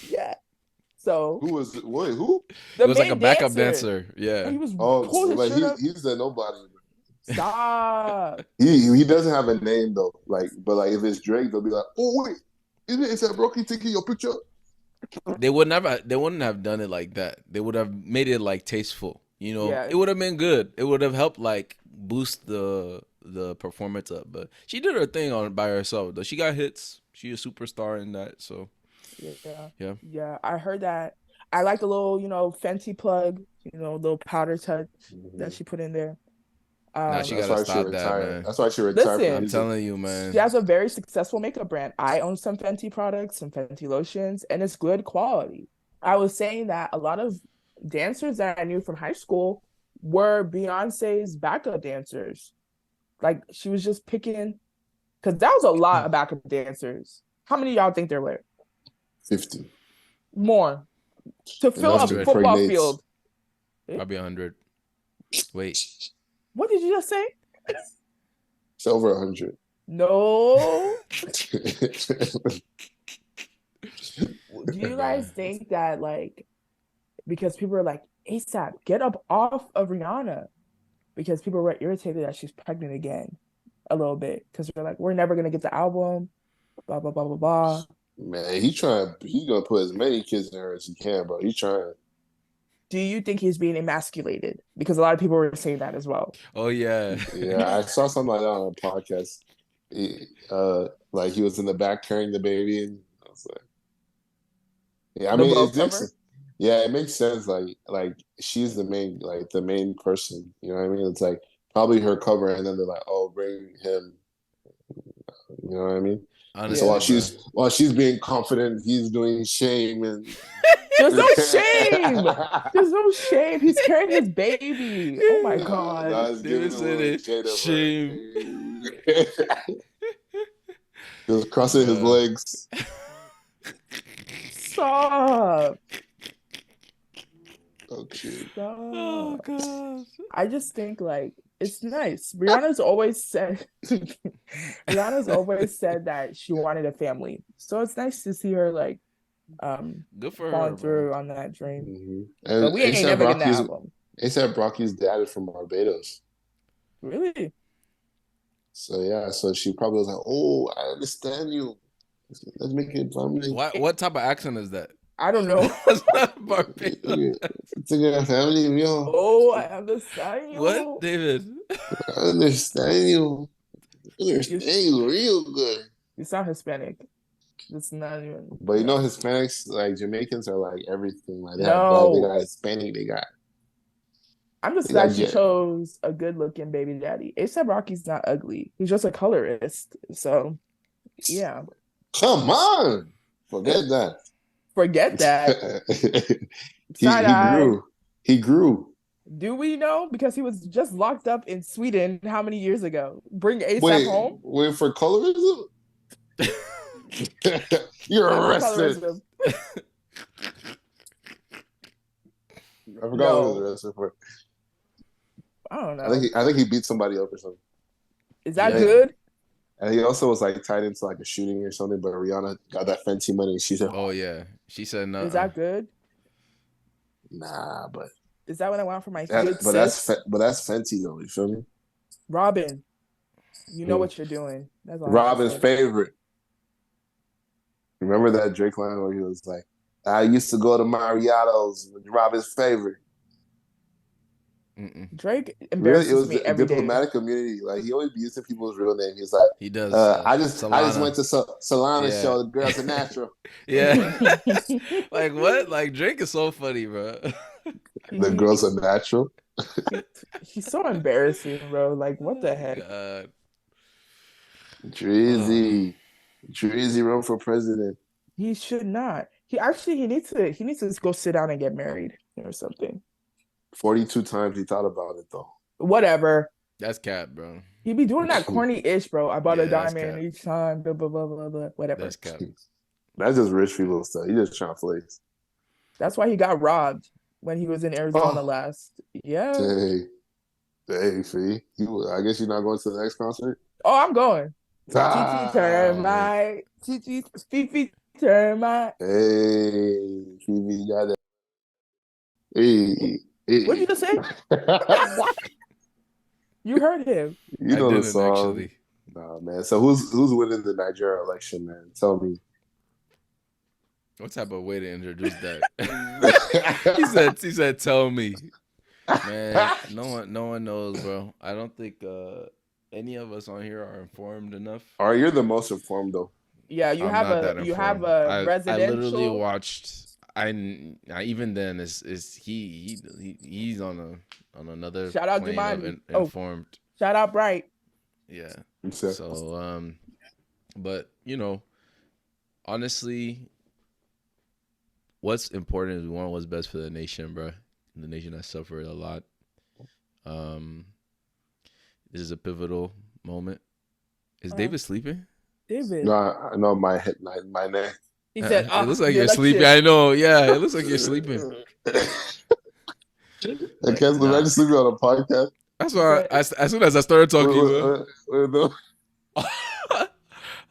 So who was wait who? The it was like a backup dancer. Yeah. And he was pulling his shirt up. He's the nobody. Stop. He doesn't have a name though. But if it's Drake, they'll be like, oh wait, is that Brocky taking your picture? They wouldn't have done it like that. They would have made it like tasteful. You know, Yeah. It would have been good. It would have helped like boost the performance up. But she did her thing on by herself. Though she got hits. She a superstar in that. So yeah. I heard that. I like the little Fenty plug. Little powder touch that she put in there. Nah, she gotta stop that, man. That's why she retired. Listen, I'm telling you, man. She has a very successful makeup brand. I own some Fenty products, some Fenty lotions, and it's good quality. I was saying that a lot of dancers that I knew from high school were Beyonce's backup dancers. Like she was just picking, because that was a lot of backup dancers. How many of y'all think there were? 50. More. To fill a football field. Probably 100. Wait. What did you just say? It's over 100. No. Do you guys think that because people are like, ASAP, get up off of Rihanna, because people were irritated that she's pregnant again a little bit, because they're like, we're never gonna get the album, blah blah blah blah blah. Man, he's gonna put as many kids in her as he can, bro. He's trying. Do you think he's being emasculated? Because a lot of people were saying that as well. Oh yeah. Yeah, I saw something like that on a podcast. He was in the back carrying the baby, and I was like, yeah, I mean, it makes sense. Like she's the main person. You know what I mean? It's like probably her cover, and then they're like, oh, bring him. You know what I mean? Honestly, so while she's being confident, he's doing shame and. There's no shame. There's no shame. He's carrying his baby. Oh my god. Shame. He was crossing his legs. Stop. Okay. Stop. Oh god. I just think it's nice. Rihanna's always said that she wanted a family. So it's nice to see her good for falling her, through on that dream. Mm-hmm. But we ain't never getting the album. ASAP Rocky's dad is from Barbados. Really? So yeah, so she probably was like, "Oh, I understand you. Let's make it family. What type of accent is that? I don't know. That's not Barbados. It's a family, yo. Oh, I understand What, you. David? I understand you. I You, understand you real good." you sound Hispanic. It's not even. But you know, No. Hispanics, like Jamaicans, are like everything. Like they have black, they No. got Hispanic, I'm just they got glad she chose a good looking baby daddy. ASAP Rocky's not ugly. He's just a colorist. So yeah. Come on, forget that. Forget that. he Side he eye. grew. He grew. Do we know? Because he was just locked up in Sweden how many years ago? Bring ASAP Wait, home? wait for colorism. You're Not for arrested. colorism. I forgot what he was No. arrested for. I don't I think know. he beat somebody up or something. Is that Yeah. good? And he also was like tied into like a shooting or something. But Rihanna got that Fenty money. And she said, Oh yeah, she said no. Is that good? "Nah, but Is that what I want for my good that's sis? Fenty though. You feel me? Robin, you know Hmm. what you're doing. That's all I have to Robin's say. favorite. Remember that Drake line where he was like, "I used to go to Mariato's with Robin's favorite." Mm-mm. Drake Really, it embarrasses was me the every day. diplomatic community. Like he always be using people's real name. He's like, He does. I just Solana. went to Solana's Yeah. show. The girls are natural. Yeah. Like what? Like Drake is so funny, bro. The He, girls are natural. he's so embarrassing, bro. Like, what the Oh heck? God. Oh. Dreezy, Dreezy run for president. He should not. He needs to go sit down and get married or something. 42 times he thought about it though. Whatever. That's cap, bro. He be doing that corny ish, bro. I bought a Yeah, that's diamond cap. each time, blah blah blah blah blah. Whatever. That's cap. That's just rich people stuff. He just trying to flex. That's why he got robbed when he was in Arizona Oh, last. Yeah. dang. Dang, see? I guess you're not going to the next concert? Oh, I'm going. TT Ah, Oh man. Termite. TT Fifi Termite. hey, TV got that. Hey, What did hey. you just say? You heard him. You I know the didn't song. actually. Nah, man. So who's winning the Nigeria election, man? Tell me. What type of way to introduce that? he said tell me. Man, no one knows, bro. I don't think any of us on here are informed enough. All right, you're the most informed though. Yeah, I'm not that you have informed. a I literally residential. watched. I even then is he's on another Shout out plane of Jemani. Oh, informed. shout out Bright. Yeah. You said, So but you know, honestly, what's important is we want what's best for the nation, bro. The nation has suffered a lot. Um, this is a pivotal moment. Is David sleeping? David. no, I know my head, my neck. He said, It looks like the you're sleeping. election. I know. Yeah, it looks like you're sleeping. I can't imagine sleeping on a podcast. That's He why said, as soon as I started talking, bro. No.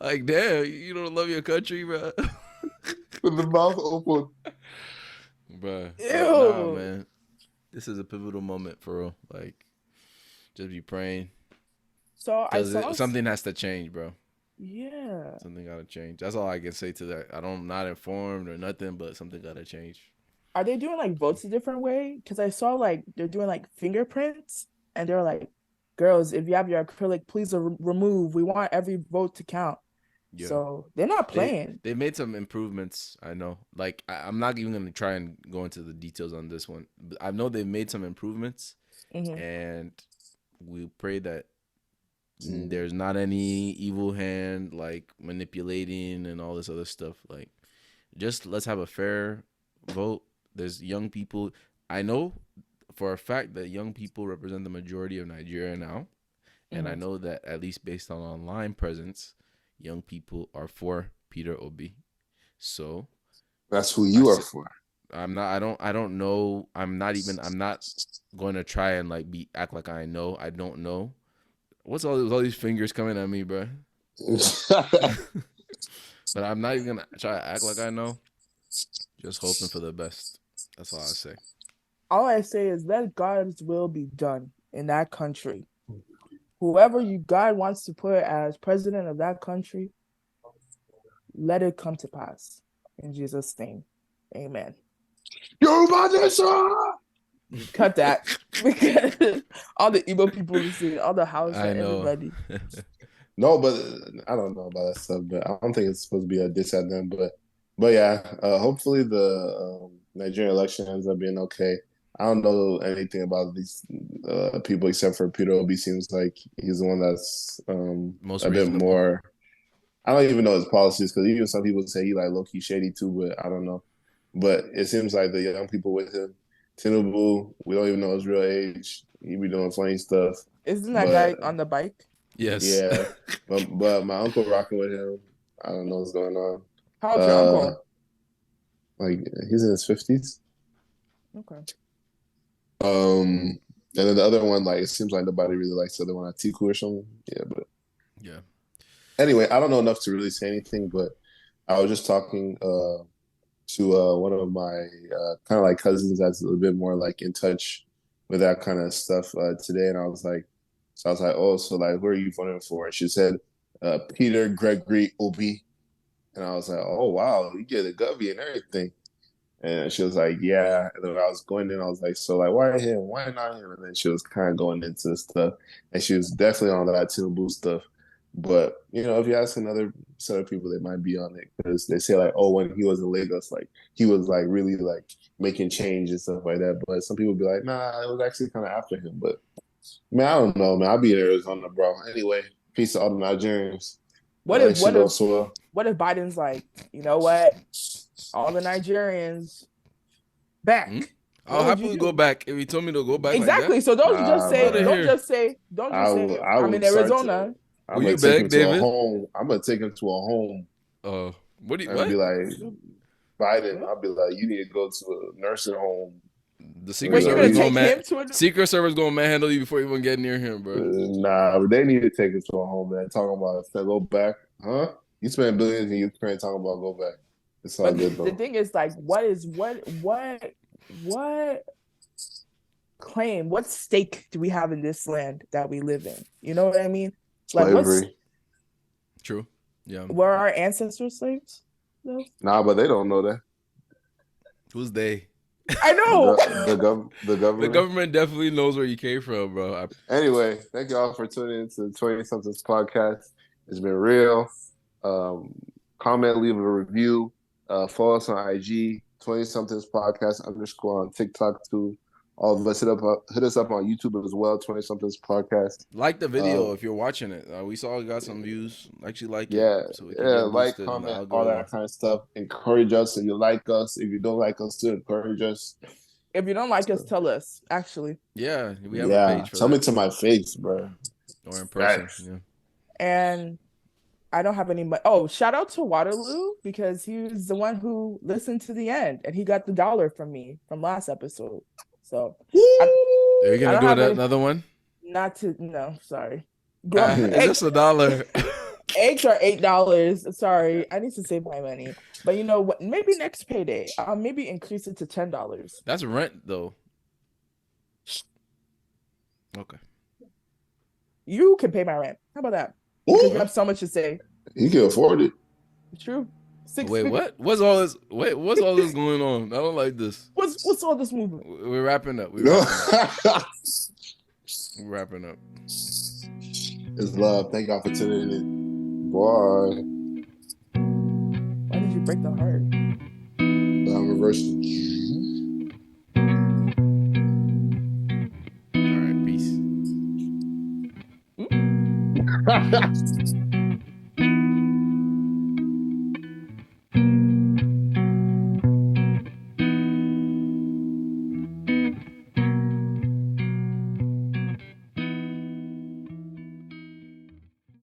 Like, damn, you don't love your country, bro. With the mouth open. Bruh. ew. But nah, man. This is a pivotal moment for real. Like, just be praying. So I Because saw something has to change, bro. Yeah. Something gotta change. That's all I can say to that. I'm not informed or nothing, but something gotta change. Are they doing like votes a different way? Because I saw like they're doing like fingerprints and they're like, girls, if you have your acrylic, please remove. We want every vote to count. Yeah. So they're not They playing. they made some improvements. I know. Like I'm not even gonna try and go into the details on this one. But I know they made some improvements, and we pray that there's not any evil hand like manipulating and all this other stuff. Like, just let's have a fair vote. There's young people. I know for a fact that young people represent the majority of Nigeria now, and I know that at least based on online presence, young people are for Peter Obi. So that's who you are for. I'm not. I don't know. I'm not going to try and like act like I know. I don't know. What's all these fingers coming at me, bro? But I'm not even gonna try to act like I know. Just hoping for the best. That's all I say. All I say is let God's will be done in that country. whoever God wants to put as president of that country, let it come to pass. In Jesus' name, amen. Yoruba Nation! Cut that. Because all the Igbo people listening, all the house, I know. everybody. No, but I don't know about that stuff. But I don't think it's supposed to be a diss at them. But yeah, hopefully the Nigerian election ends up being okay. I don't know anything about these people except for Peter Obi. Seems like he's the one that's Most a bit reasonable. more. I don't even know his policies because even some people say he like low key shady too, but I don't know. But it seems like the young people with him, Tinubu, we don't even know his real age. He be doing funny stuff. Isn't that But guy on the bike? Yes. yeah, but my uncle rocking with him. I don't know what's going on. How old's your uncle? Like he's in his 50s. Okay. And then the other one, like it seems like nobody really likes the other one, Atiku or something. Yeah, but Yeah. anyway, I don't know enough to really say anything. But I was just talking to one of my kind of like cousins that's a little bit more like in touch with that kind of stuff today, and I was like, oh, so like, who are you voting for? And she said, Peter Gregory Obi, and I was like, oh wow, you get a Govy and everything. And she was like, yeah. And then I was going in, I was like, so like, why him? Why not him? And then she was kind of going into stuff, and she was definitely on that Tinubu stuff. But you know, if you ask another set of people, they might be on it because they say like, oh, when he was in Lagos, like he was like really like making change and stuff like that. But some people be like, nah, it was actually kind of after him. But man, I don't know, man. I'll be in Arizona, bro. Anyway, peace to all the Nigerians. What if Biden's like, you know what? All the Nigerians back. I'll happily go back if he told me to go back. Exactly. Like so don't just say I I'm in Arizona. I'm gonna take him to a home. I'm gonna take him to a home. What? Be like, Biden. I'll be like, you need to go to a nursing home. The Secret Service gonna manhandle you before you even get near him, bro. Nah, they need to take it to a home, man. Talking about go back, huh? You spend billions in Ukraine talking about go back. It's all good though. The thing is, like, what claim, what stake do we have in this land that we live in? You know what I mean? Slavery. True. Yeah. Were our ancestors slaves? No. Nah, but they don't know that. Who's they? I know. The government. The government definitely knows where you came from, bro. Anyway, thank you all for tuning into the 20 Somethings podcast. It's been real. Comment, leave a review. Follow us on IG, 20 Somethings podcast _ on TikTok too. All of us hit us up on YouTube as well, 20 Somethings podcast. Like the video if you're watching it. We saw it got some views. Actually like it. So like, comment, all that kind of stuff. Encourage us if you like us. If you don't like us, to encourage us. If you don't like us, tell us. Actually. Yeah, we have a page for tell me to my face, bro. Or in person. Yeah. And I don't have any money. Oh, shout out to Waterloo because he was the one who listened to the end and he got the $1 from me from last episode. So are you gonna do another one? No, sorry. It's just $1. Eggs are $8. Sorry, I need to save my money. But you know what? Maybe next payday, I'll maybe increase it to $10. That's rent though. Okay. You can pay my rent. How about that? Because you have so much to say. You can afford it. True. Wait, what? What's all this? Wait, what's all this going on? I don't like this. What's all this movement? We're wrapping up. We're wrapping up. It's love. Thank y'all for tuning in. Bye. Why did you break the heart? I'm reversing. All right, peace.